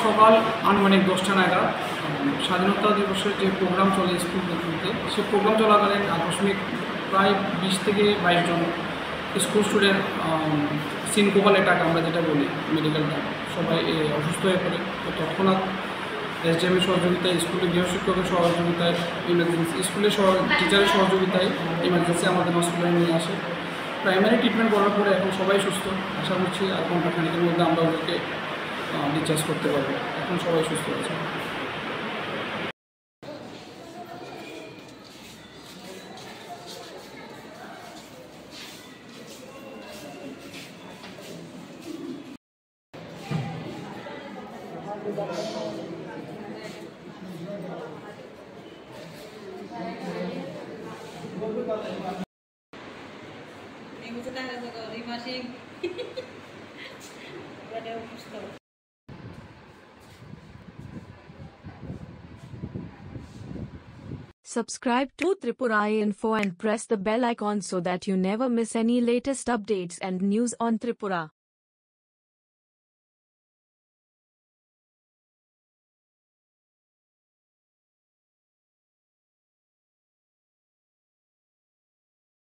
সকাল আনুমানিক 10টা নাগাদ স্বাধীনতা দিবসের যে প্রোগ্রাম চলে স্কুলগুলোতে, সেই প্রোগ্রাম চলাকালীন আকস্মিক প্রায় 20 থেকে 22 জন স্কুল স্টুডেন্ট সিনকোপাল অ্যাটাক আমরা যেটা বলি মেডিকেলটা, সবাই অসুস্থ হয়ে পড়ে। তো তৎক্ষণাৎ এসডিএমের সহযোগিতায়, স্কুলের গৃহশিক্ষকের সহযোগিতায়, ইমার্জেন্সি স্কুলের টিচারের সহযোগিতায় ইমার্জেন্সি আমাদের হসপিটালে নিয়ে আসে। প্রাইমারি ট্রিটমেন্ট করার পরে এখন সবাই সুস্থ। আশা করছি আর ঘন্টাখানেকের মধ্যে আমরা ওদেরকে ডিসচার্জ করতে পারবো। এখন সবাই সুস্থ আছে। Subscribe to Tripura Info and press the bell icon so that you never miss any latest updates and news on Tripura.